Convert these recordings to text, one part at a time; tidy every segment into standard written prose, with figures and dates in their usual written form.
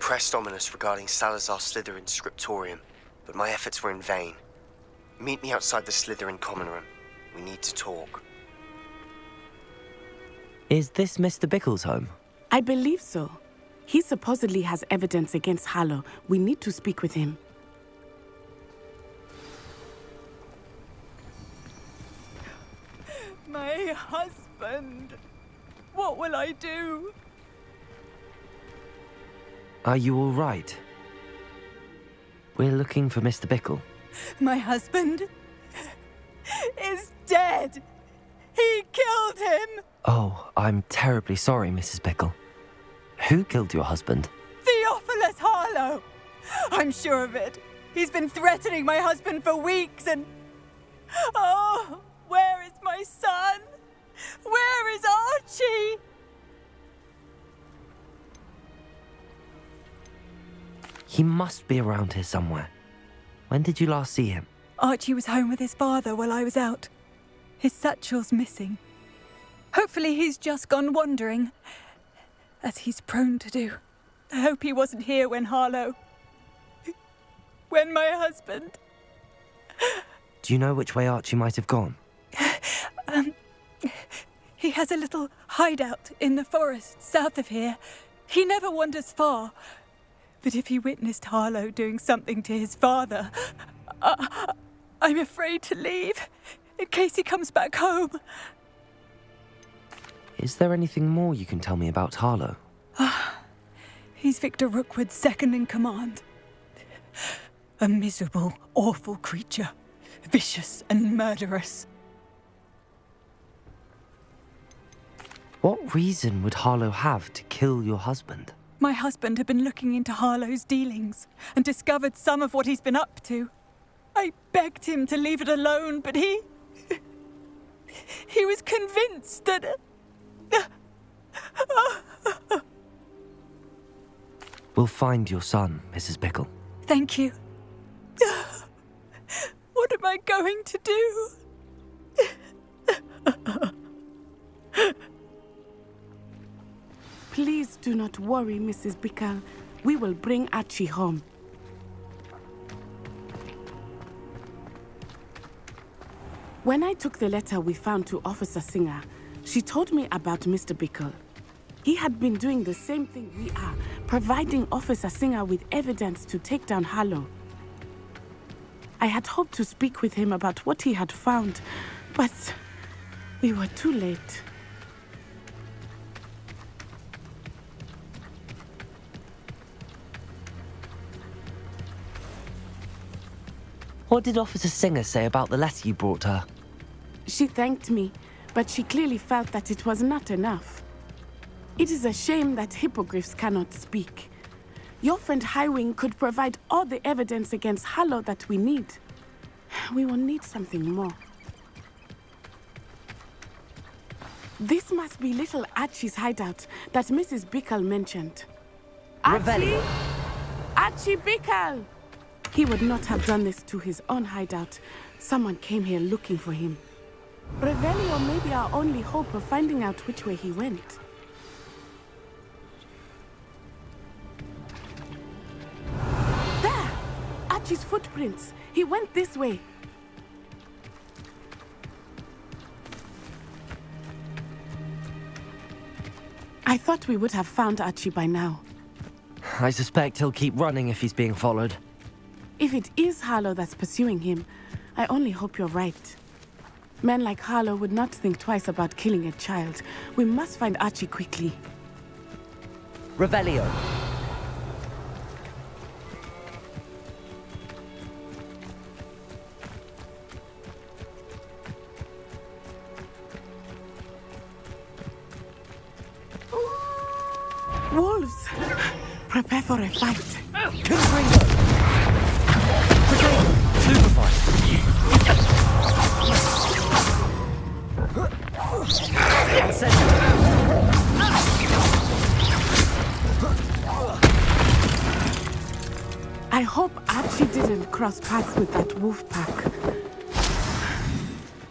pressed ominous regarding Salazar Slytherin's scriptorium, but my efforts were in vain. Meet me outside the Slytherin common room. We need to talk. Is this Mr. Bickle's home? I believe so. He supposedly has evidence against Harlow. We need to speak with him. My husband. What will I do? Are you all right? We're looking for Mr. Bickle. My husband is dead. He killed him. Oh, I'm terribly sorry, Mrs. Bickle. Who killed your husband? Theophilus Harlow. I'm sure of it. He's been threatening my husband for weeks and... Oh, where is my son? Where is Archie? He must be around here somewhere. When did you last see him? Archie was home with his father while I was out. His satchel's missing. Hopefully he's just gone wandering, as he's prone to do. I hope he wasn't here when my husband... Do you know which way Archie might have gone? He has a little hideout in the forest south of here. He never wanders far. But if he witnessed Harlow doing something to his father, I'm afraid to leave, in case he comes back home. Is there anything more you can tell me about Harlow? He's Victor Rookwood's second in command. A miserable, awful creature. Vicious and murderous. What reason would Harlow have to kill your husband? My husband had been looking into Harlow's dealings and discovered some of what he's been up to. I begged him to leave it alone, but he was convinced that... We'll find your son, Mrs. Bickle. Thank you. What am I going to do? Please do not worry, Mrs. Bickle. We will bring Archie home. When I took the letter we found to Officer Singer, she told me about Mr. Bickle. He had been doing the same thing we are, providing Officer Singer with evidence to take down Harlow. I had hoped to speak with him about what he had found, but we were too late. What did Officer Singer say about the letter you brought her? She thanked me, but she clearly felt that it was not enough. It is a shame that hippogriffs cannot speak. Your friend Highwing could provide all the evidence against Harlow that we need. We will need something more. This must be little Archie's hideout that Mrs. Bickle mentioned. Archie! Archie Bickle! He would not have done this to his own hideout. Someone came here looking for him. Revelio may be our only hope of finding out which way he went. There! Archie's footprints. He went this way. I thought we would have found Archie by now. I suspect he'll keep running if he's being followed. If it is Harlow that's pursuing him, I only hope you're right. Men like Harlow would not think twice about killing a child. We must find Archie quickly. Revelio. Wolves! Prepare for a fight. Confringo! Stupefy! I hope Archie didn't cross paths with that wolf pack.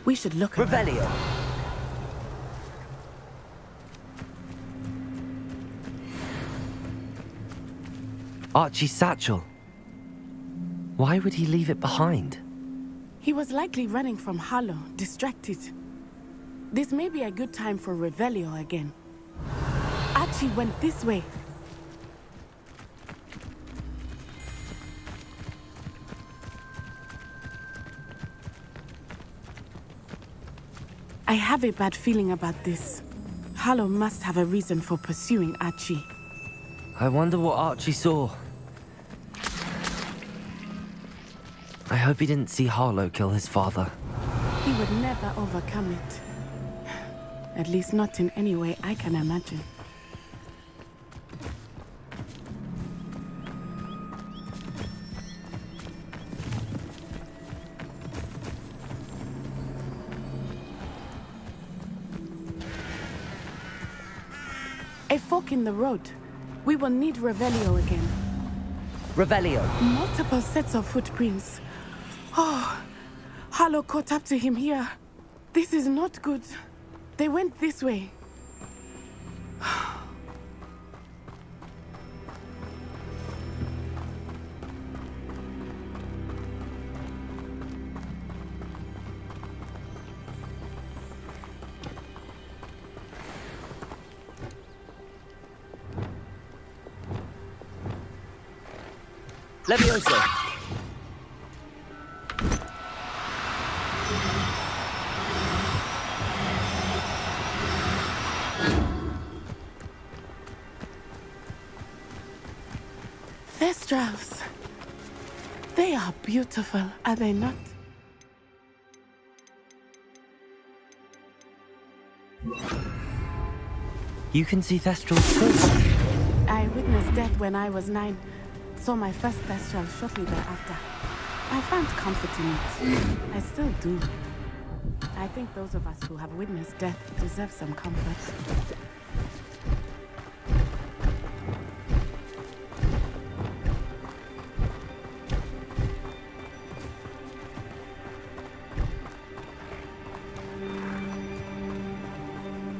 We should look around. Revelio. Archie's satchel. Why would he leave it behind? He was likely running from Harlow, distracted. This may be a good time for Revelio again. Archie went this way. I have a bad feeling about this. Harlow must have a reason for pursuing Archie. I wonder what Archie saw. I hope he didn't see Harlow kill his father. He would never overcome it. At least not in any way I can imagine. A fork in the road. We will need Revelio again. Revelio. Multiple sets of footprints. Oh, Harlow caught up to him here. This is not good. They went this way. Levioso. Thestrals. They are beautiful, are they not? You can see Thestrals too. I witnessed death when I was 9. Saw my first Thestral shortly thereafter. I found comfort in it. I still do. I think those of us who have witnessed death deserve some comfort.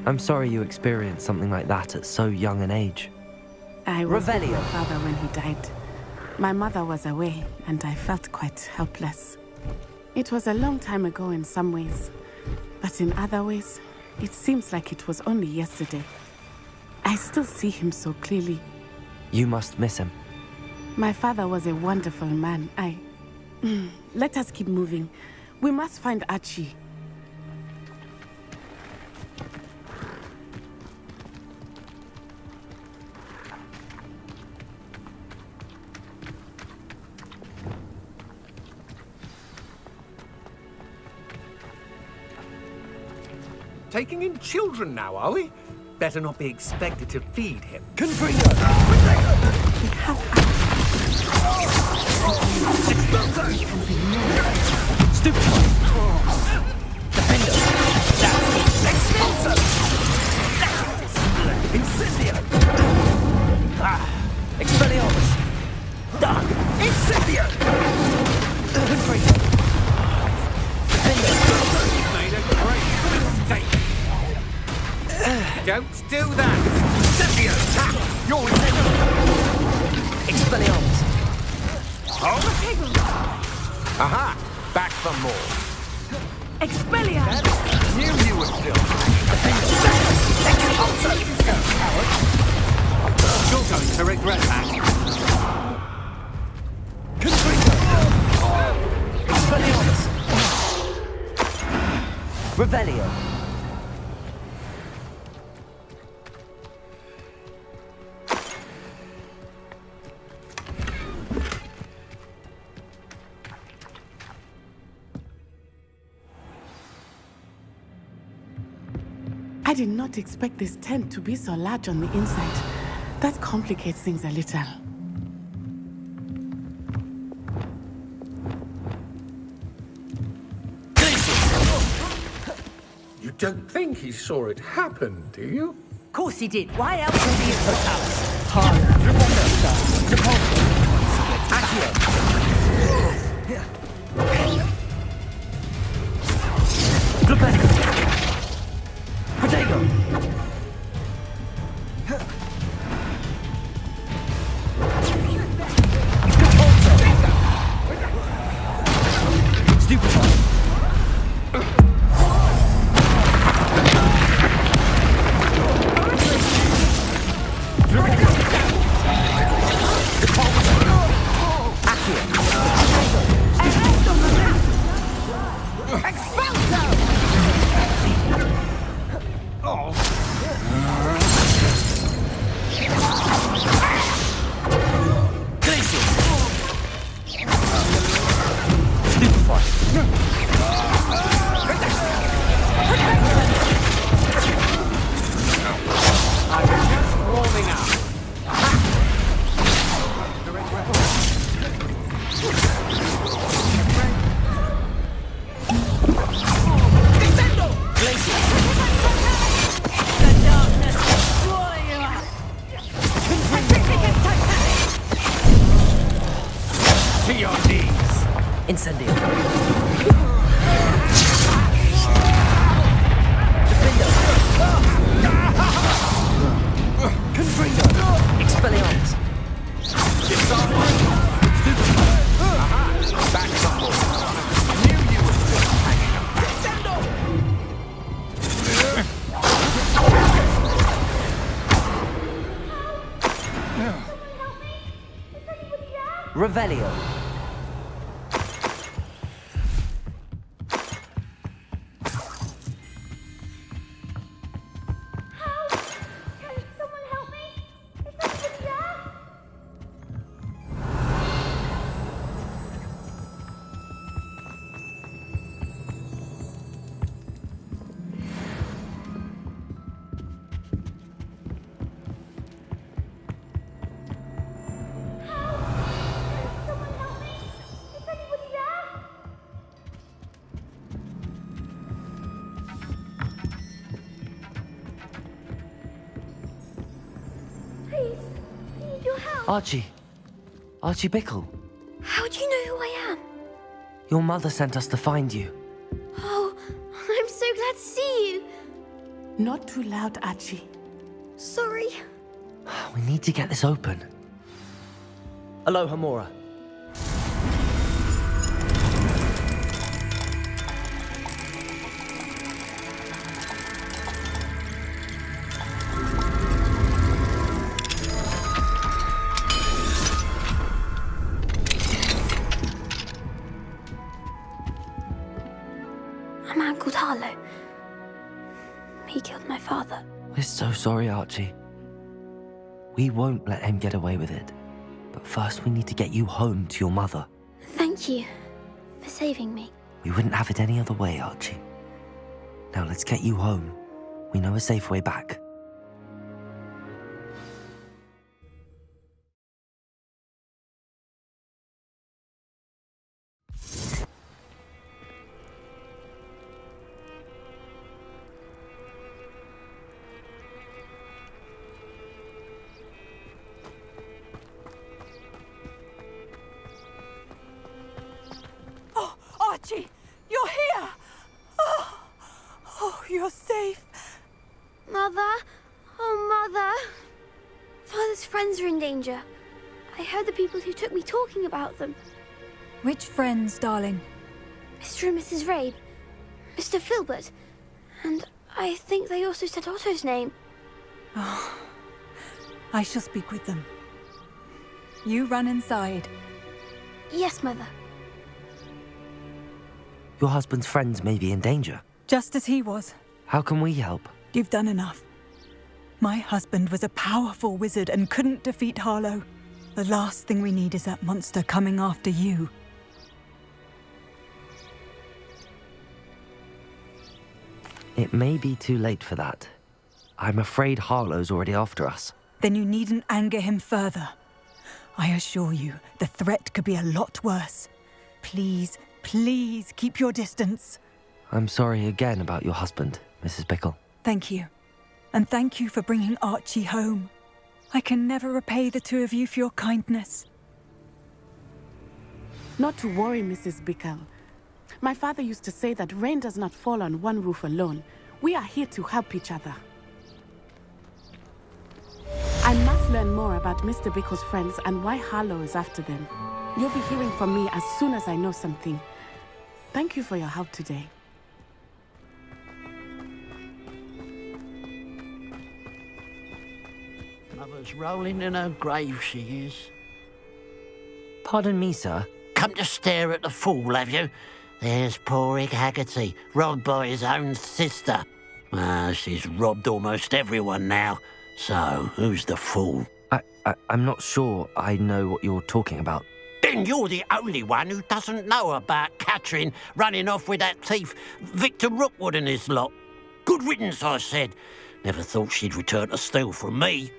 I'm sorry you experienced something like that at so young an age. I was with Revelio. my father when he died. My mother was away, and I felt quite helpless. It was a long time ago in some ways, but in other ways, it seems like it was only yesterday. I still see him so clearly. You must miss him. My father was a wonderful man. Let us keep moving. We must find Archie. Taking in children now, are we? Better not be expected to feed him. We have Incendio! Expelliarmus! Done! Incendio! Confringo! Made a great mistake. Don't do that! Incendio! You're Expelliarmus! Aha! Back for more. Expelliarmus! Knew you were still. You're going to regret that. Expelliarmus! Revelio! I did not expect this tent to be so large on the inside. That complicates things a little. You don't think he saw it happen, do you? Of course he did. Why else would he have put out? Protego! Incendio. Expelliarmus. Revelio. Archie. Archie Bickle. How do you know who I am? Your mother sent us to find you. Oh, I'm so glad to see you. Not too loud, Archie. Sorry. We need to get this open. Aloha, Mora. A man called Harlow. He killed my father. We're so sorry, Archie. We won't let him get away with it. But first we need to get you home to your mother. Thank you for saving me. We wouldn't have it any other way, Archie. Now let's get you home. We know a safe way back. Archie, you're here! Oh, you're safe. Mother? Oh, Mother. Father's friends are in danger. I heard the people who took me talking about them. Which friends, darling? Mr. and Mrs. Rabe, Mr. Filbert, and I think they also said Otto's name. Oh, I shall speak with them. You run inside. Yes, Mother. Your husband's friends may be in danger. Just as he was. How can we help? You've done enough. My husband was a powerful wizard and couldn't defeat Harlow. The last thing we need is that monster coming after you. It may be too late for that. I'm afraid Harlow's already after us. Then you needn't anger him further. I assure you, the threat could be a lot worse. Please, please keep your distance. I'm sorry again about your husband, Mrs. Bickle. Thank you. And thank you for bringing Archie home. I can never repay the two of you for your kindness. Not to worry, Mrs. Bickle. My father used to say that rain does not fall on one roof alone. We are here to help each other. I must learn more about Mr. Bickle's friends and why Harlow is after them. You'll be hearing from me as soon as I know something. Thank you for your help today. Mother's rolling in her grave, she is. Pardon me, sir. Come to stare at the fool, have you? There's poor Ig Haggerty, robbed by his own sister. She's robbed almost everyone now. So, who's the fool? I'm not sure I know what you're talking about. Then you're the only one who doesn't know about Catherine running off with that thief Victor Rookwood and his lot. Good riddance, I said. Never thought she'd return to steal from me,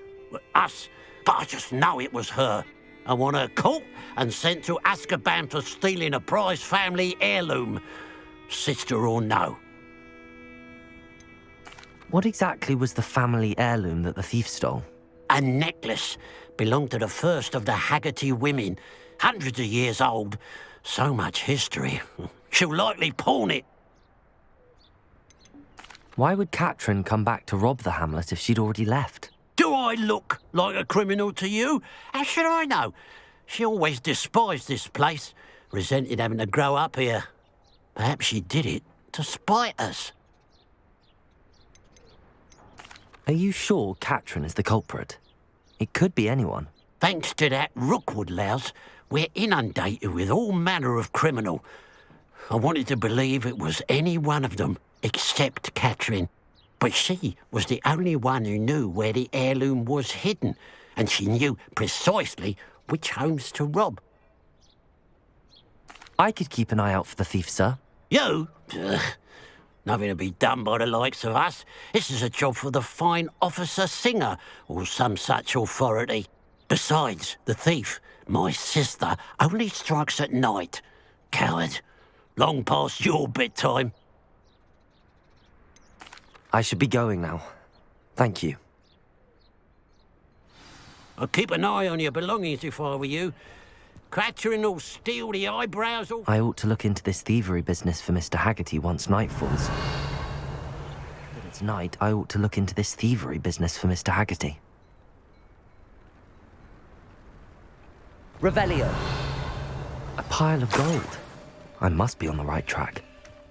us, but I just know it was her. I want her caught and sent to Azkaban for stealing a prize family heirloom, sister or no. What exactly was the family heirloom that the thief stole? A necklace belonged to the first of the Haggerty women, hundreds of years old. So much history. She'll likely pawn it. Why would Catherine come back to rob the hamlet if she'd already left? Do I look like a criminal to you? How should I know? She always despised this place, resented having to grow up here. Perhaps she did it to spite us. Are you sure Catherine is the culprit? It could be anyone. Thanks to that Rookwood louse, we're inundated with all manner of criminal. I wanted to believe it was any one of them, except Catherine. But she was the only one who knew where the heirloom was hidden, and she knew precisely which homes to rob. I could keep an eye out for the thief, sir. You? Ugh. Nothing to be done by the likes of us. This is a job for the fine officer Singer, or some such authority. Besides, the thief, my sister, only strikes at night. Coward. Long past your bedtime. I should be going now. Thank you. I'll keep an eye on your belongings if I were you. Catherine will steal the eyebrows off. I ought to look into this thievery business for Mr. Haggerty once night falls. If it's night, I ought to look into this thievery business for Mr. Haggerty. Revelio. A pile of gold. I must be on the right track.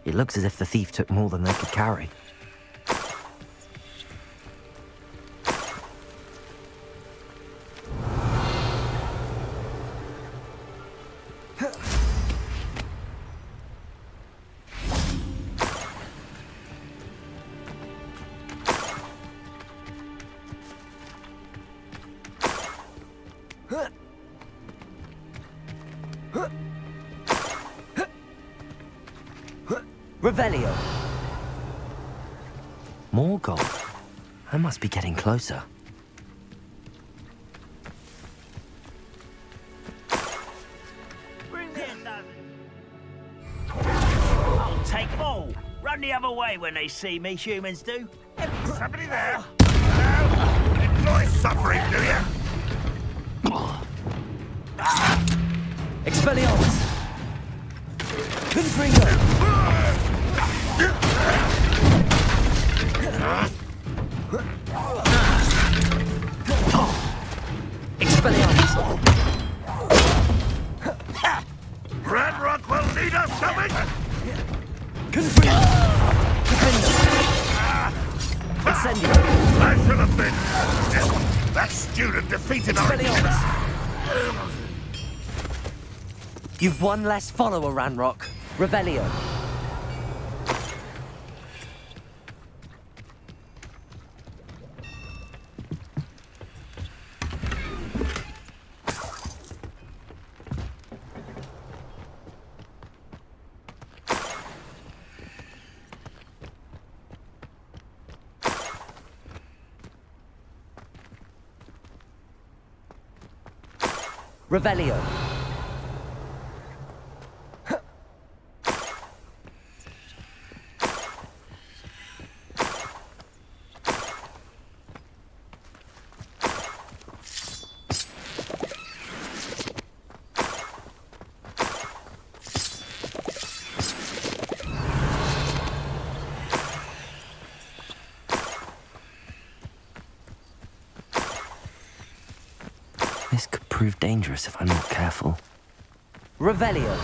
It looks as if the thief took more than they could carry. Revelio. More gold. I must be getting closer. Bring me a dozen. I'll take them all. Run the other way when they see me, humans do. Somebody there? Hello? Enjoy suffering, do you? Expelliarmus! Confringo! Expelliarmus! Ranrock will lead us something! Confringo! Incendio! I should have been... That student defeated our... Expelliarmus! You've one less follower, Ranrock. Revelio. Revelio. This could prove dangerous if I'm not careful. Revelio.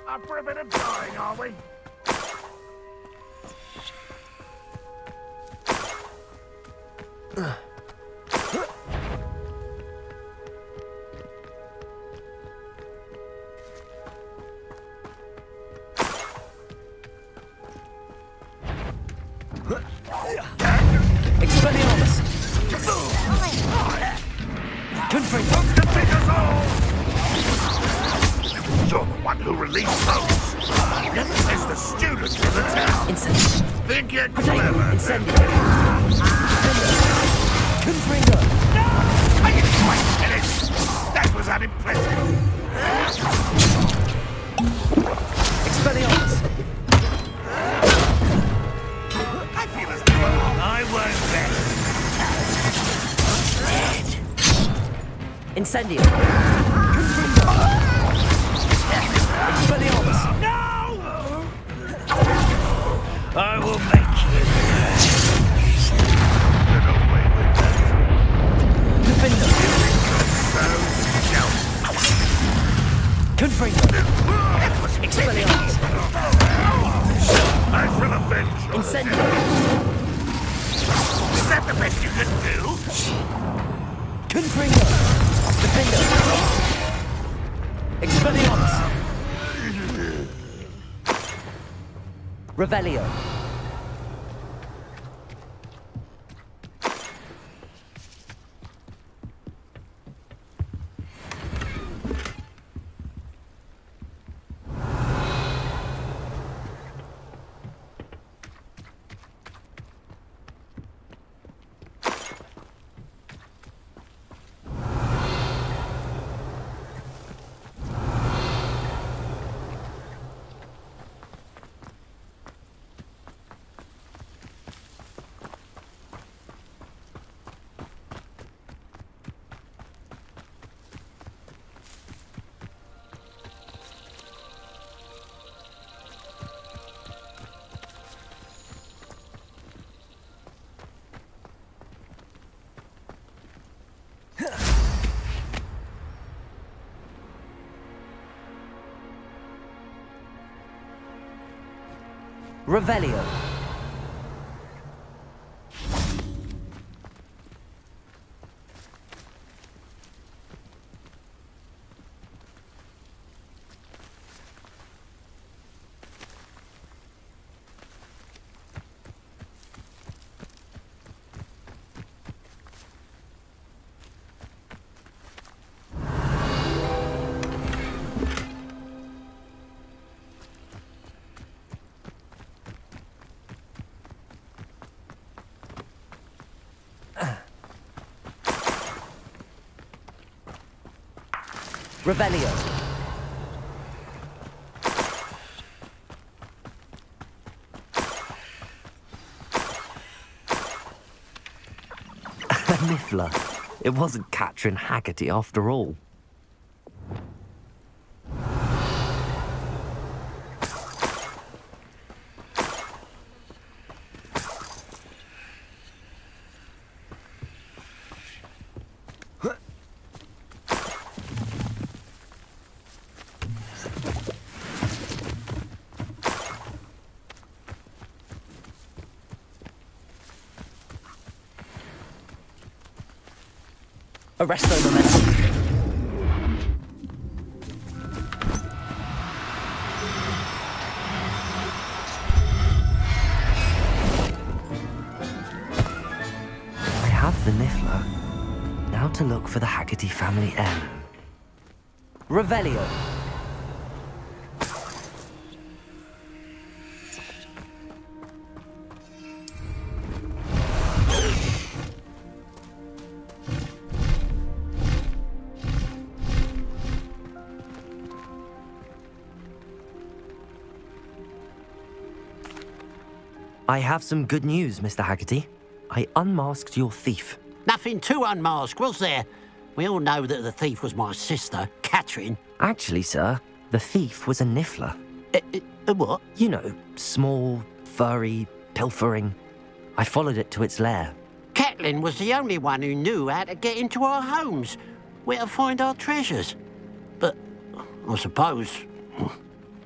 Up for a bit of dying, are we? Expelliarmus! Confringo! You're the one who released those. It's the students of the town. Incendio! Think you're clever. Incendio! Confringo! Are you quite finished? That was unimpressive. Expelliarmus! I feel as though I won't bet. Incendio! Confringo! Expelliarmus! No! I will make you. Get away with that. Defender! Confringo! Expelliarmus! I shall avenge you. Incendio! Is that the best you can do? Confringo! Defender! Expelliarmus! Revelio! Revelio. Revelio. Niffler. It wasn't Catherine Haggerty after all. Arresto momentum. I have the Niffler. Now to look for the Haggerty family heirloom. Revelio. I have some good news, Mr. Haggerty. I unmasked your thief. Nothing to unmask, was there? We all know that the thief was my sister, Catherine. Actually, sir, the thief was a Niffler. A what? You know, small, furry, pilfering. I followed it to its lair. Catelyn was the only one who knew how to get into our homes, where to find our treasures. But I suppose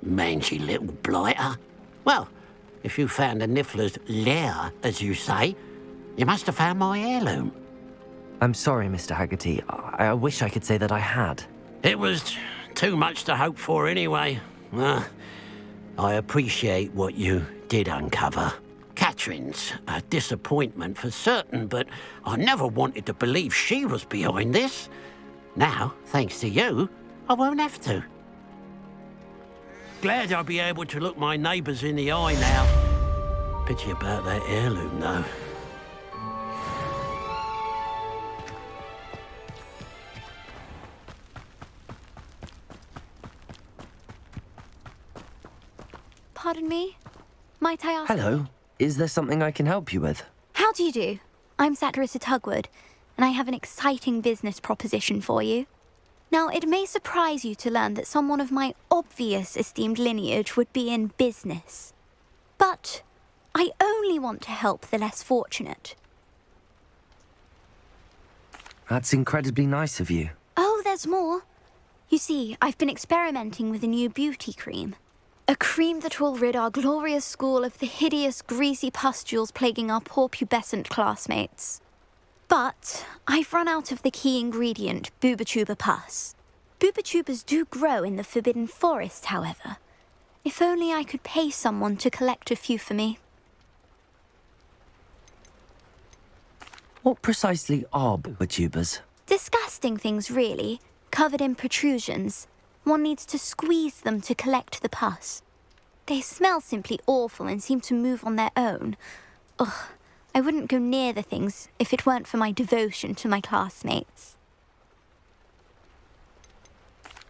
Mangy little blighter. Well, if you found the Niffler's lair, as you say, you must have found my heirloom. I'm sorry, Mr. Haggerty. I wish I could say that I had. It was too much to hope for anyway. I appreciate what you did uncover. Catherine's a disappointment for certain, but I never wanted to believe she was behind this. Now, thanks to you, I won't have to. Glad I'll be able to look my neighbours in the eye now. Pity about that heirloom, though. Pardon me? Might I ask... Hello. Is there something I can help you with? How do you do? I'm Satirissa Tugwood, and I have an exciting business proposition for you. Now, it may surprise you to learn that someone of my obvious esteemed lineage would be in business. But I only want to help the less fortunate. That's incredibly nice of you. Oh, there's more. You see, I've been experimenting with a new beauty cream. A cream that will rid our glorious school of the hideous, greasy pustules plaguing our poor pubescent classmates. But I've run out of the key ingredient, boobotuber pus. Boobotubers do grow in the Forbidden Forest, however. If only I could pay someone to collect a few for me. What precisely are boobotubers? Disgusting things, really, covered in protrusions. One needs to squeeze them to collect the pus. They smell simply awful and seem to move on their own. Ugh, I wouldn't go near the things if it weren't for my devotion to my classmates.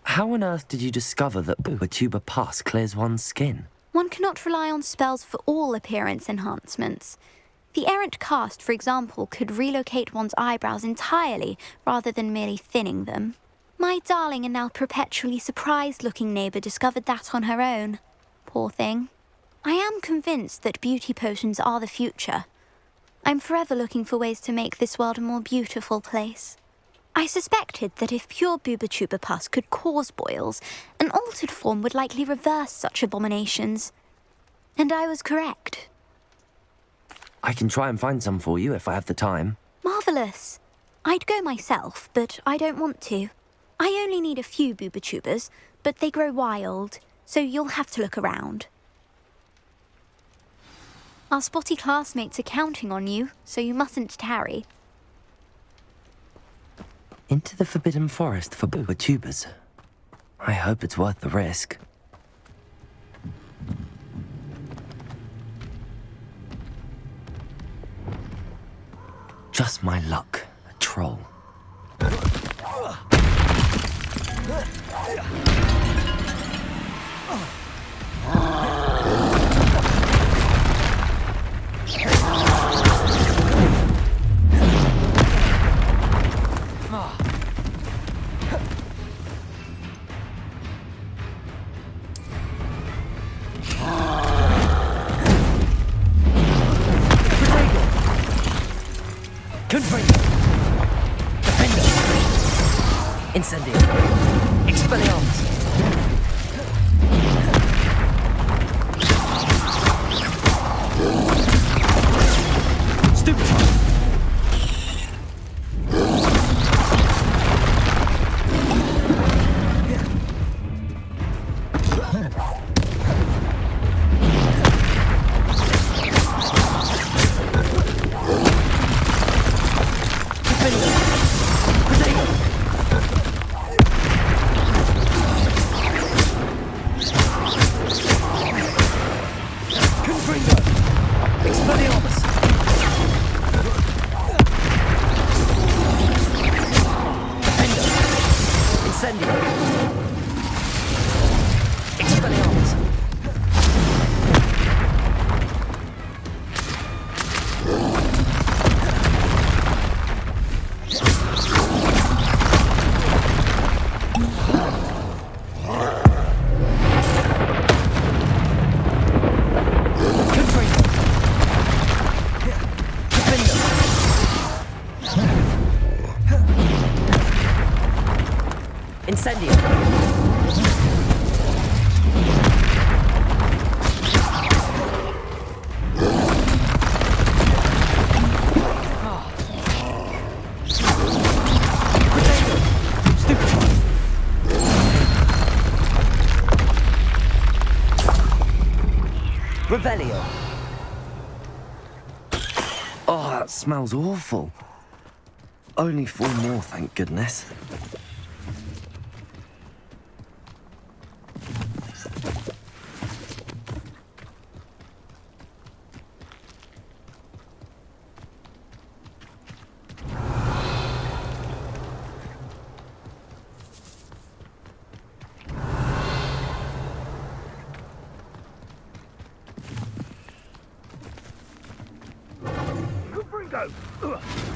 How on earth did you discover that boobotuber pus clears one's skin? One cannot rely on spells for all appearance enhancements. The errant cast, for example, could relocate one's eyebrows entirely rather than merely thinning them. My darling and now perpetually surprised-looking neighbour discovered that on her own. Poor thing. I am convinced that beauty potions are the future. I'm forever looking for ways to make this world a more beautiful place. I suspected that if pure boobotuber pus could cause boils, an altered form would likely reverse such abominations. And I was correct. I can try and find some for you if I have the time. Marvellous. I'd go myself, but I don't want to. I only need a few boobotubers, but they grow wild, so you'll have to look around. Our spotty classmates are counting on you, so you mustn't tarry. Into the Forbidden Forest for boobotubers. I hope it's worth the risk. Just my luck, a troll. Incendio. Expelliarmus. Stupefy. Incendio. Revelio. Oh, that smells awful. Only 4 more, thank goodness.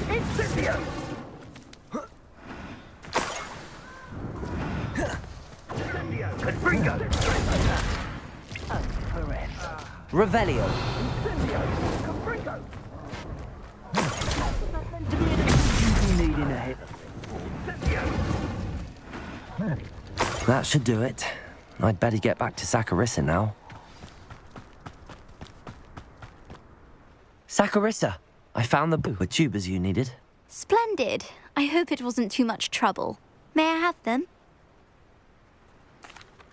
Incendio! Incendio! Confringo! Revelio. Incendio! Confringo! That should do it. I'd better get back to Saccharissa now. Saccharissa! I found the tubers you needed. Splendid. I hope it wasn't too much trouble. May I have them?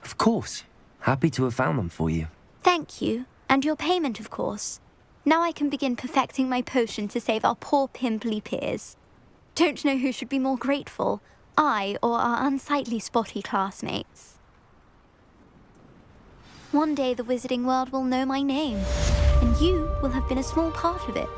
Of course. Happy to have found them for you. Thank you. And your payment, of course. Now I can begin perfecting my potion to save our poor pimply peers. Don't know who should be more grateful, I or our unsightly spotty classmates. One day the wizarding world will know my name, and you will have been a small part of it.